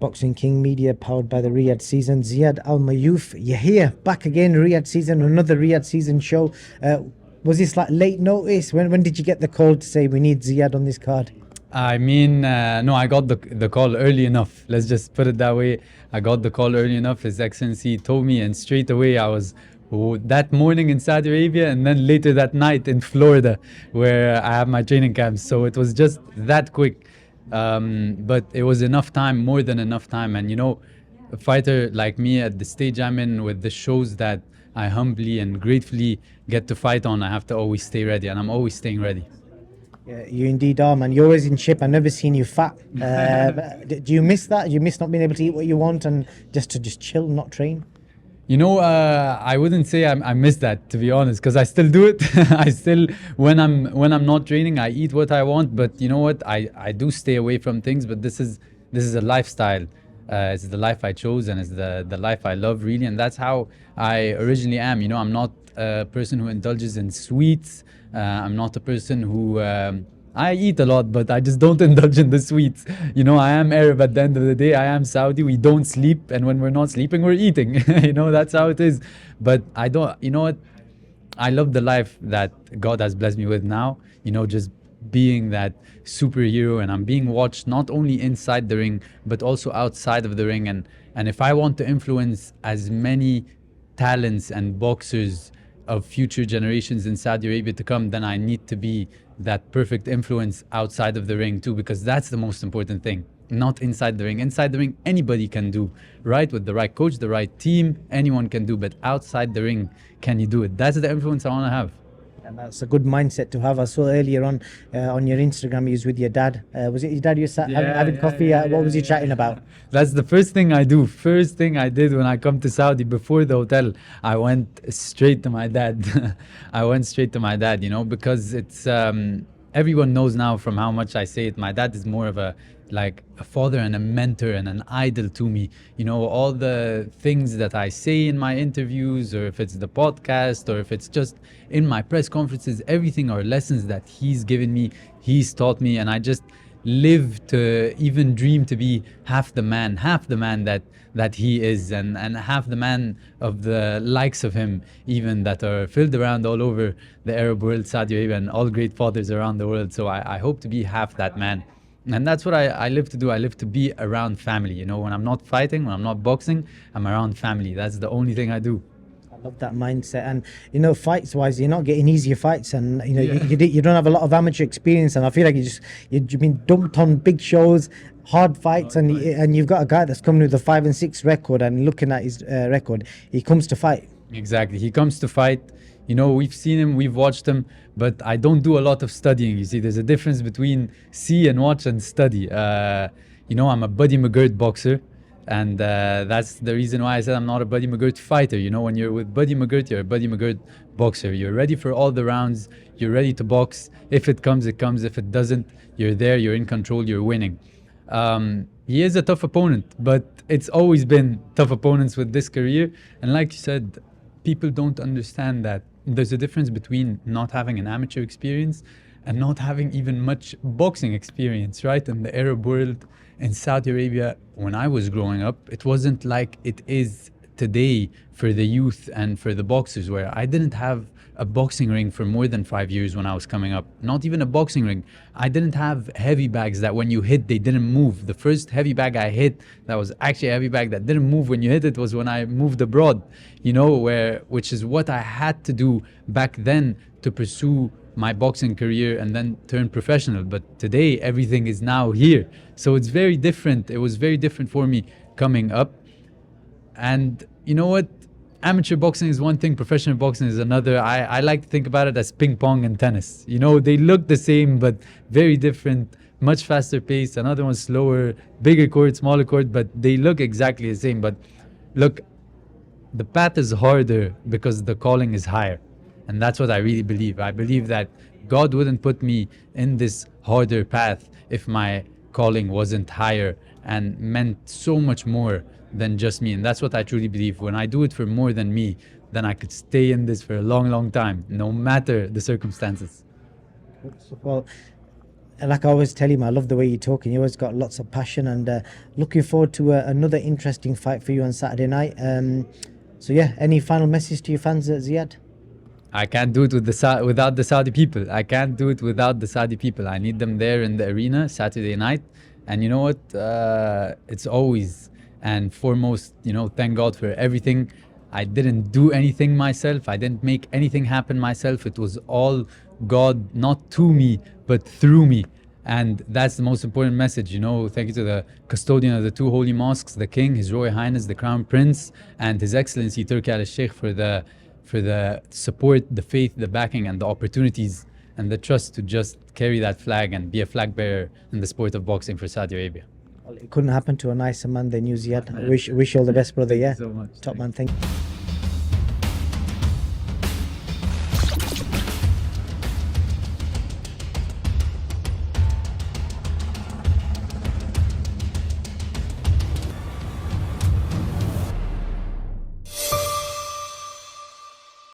Boxing King Media, powered by the Riyadh season. Ziyad, Almaayouf, you're here, back again, Riyadh season, another Riyadh season show. Was this like late notice? When did you get the call to say we need Ziyad on this card? I mean, no, I got the call early enough. Let's just put it that way. I got the call early enough. His Excellency told me, and straight away I was that morning in Saudi Arabia, and then later that night in Florida, where I have my training camps. So it was just that quick. But it was enough time, more than enough time. And a fighter like me at the stage I'm in, with the shows that I humbly and gratefully get to fight on, I have to always stay ready, and I'm always staying ready. Yeah, you indeed are, man. You're always in shape. I've never seen you fat. Do you miss that? Do you miss not being able to eat what you want and just chill, not train? I wouldn't say I miss that, to be honest, because I still do it. I still, when I'm not training, I eat what I want. But you know what? I do stay away from things. But this is a lifestyle. It's the life I chose, and it's the life I love, really. And that's how I originally am. I'm not a person who indulges in sweets. I'm not a person who I eat a lot, but I just don't indulge in the sweets. I am Arab at the end of the day. I am Saudi. We don't sleep, and when we're not sleeping, we're eating. That's how it is. But I don't. You know what? I love the life that God has blessed me with now. Just being that superhero, and I'm being watched not only inside the ring but also outside of the ring. And if I want to influence as many talents and boxers of future generations in Saudi Arabia to come, then I need to be that perfect influence outside of the ring too, because that's the most important thing, not inside the ring. Inside the ring, anybody can do, right? With the right coach, the right team, anyone can do. But outside the ring, can you do it? That's the influence I want to have. And that's a good mindset to have. I saw earlier on your Instagram, you was with your dad. Was it your dad you were having coffee? What was you chatting about? That's the first thing I do. First thing I did when I come to Saudi, before the hotel, I went straight to my dad. I went straight to my dad, because it's everyone knows now from how much I say it. My dad is more of a father and a mentor and an idol to me. All the things that I say in my interviews, or if it's the podcast, or if it's just in my press conferences, everything are lessons that he's given me, he's taught me, and I just live to even dream to be half the man that he is, and half the man of the likes of him, even, that are filled around all over the Arab world, Saudi Arabia, and all great fathers around the world. So I hope to be half that man. And that's what I live to do. I live to be around family. When I'm not fighting, when I'm not boxing, I'm around family. That's the only thing I do. I love that mindset. And fights wise, you're not getting easier fights, and you don't have a lot of amateur experience, and I feel like you've been dumped on big shows, hard fights, and you've got a guy that's coming with a 5-6 record, and looking at his record, he comes to fight. Exactly, he comes to fight. We've seen him, we've watched him, but I don't do a lot of studying. You see, there's a difference between see and watch and study. I'm a Buddy McGirt boxer, and that's the reason why I said I'm not a Buddy McGirt fighter. When you're with Buddy McGirt, you're a Buddy McGirt boxer. You're ready for all the rounds. You're ready to box. If it comes, it comes. If it doesn't, you're there. You're in control. You're winning. He is a tough opponent, but it's always been tough opponents with this career. And like you said, people don't understand that there's a difference between not having an amateur experience and not having even much boxing experience, right? In the Arab world, in Saudi Arabia, when I was growing up, it wasn't like it is today for the youth and for the boxers, where I didn't have a boxing ring for more than 5 years when I was coming up. Not even a boxing ring. I didn't have heavy bags that when you hit, they didn't move. The first heavy bag I hit, that was actually a heavy bag that didn't move when you hit it, was when I moved abroad, which is what I had to do back then to pursue my boxing career and then turn professional. But today, everything is now here. So it's very different. It was very different for me coming up. And you know what? Amateur boxing is one thing, professional boxing is another. I like to think about it as ping pong and tennis. They look the same, but very different, much faster pace. Another one's slower, bigger court, smaller court, but they look exactly the same. But look, the path is harder because the calling is higher. And that's what I really believe. I believe that God wouldn't put me in this harder path if my calling wasn't higher and meant so much more than just me. And that's what I truly believe. When I do it for more than me, then I could stay in this for a long, long time, no matter the circumstances. Well, like I always tell him, I love the way you talk, and you always got lots of passion. And looking forward to another interesting fight for you on Saturday night. So yeah, any final message to your fans, Ziyad? I can't do it with without the Saudi people. I can't do it without the Saudi people. I need them there in the arena Saturday night. And you know what? It's always and foremost, thank God for everything. I didn't do anything myself. I didn't make anything happen myself. It was all God, not to me, but through me. And that's the most important message, Thank you to the custodian of the two holy mosques, the King, His Royal Highness, the Crown Prince, and His Excellency Turki al-Sheikh for the support, the faith, the backing, and the opportunities and the trust to just carry that flag and be a flag bearer in the sport of boxing for Saudi Arabia. Well, it couldn't happen to a nicer man than you, Ziyad. Wish you all the best, brother. Yeah, so much. top man. Thank you.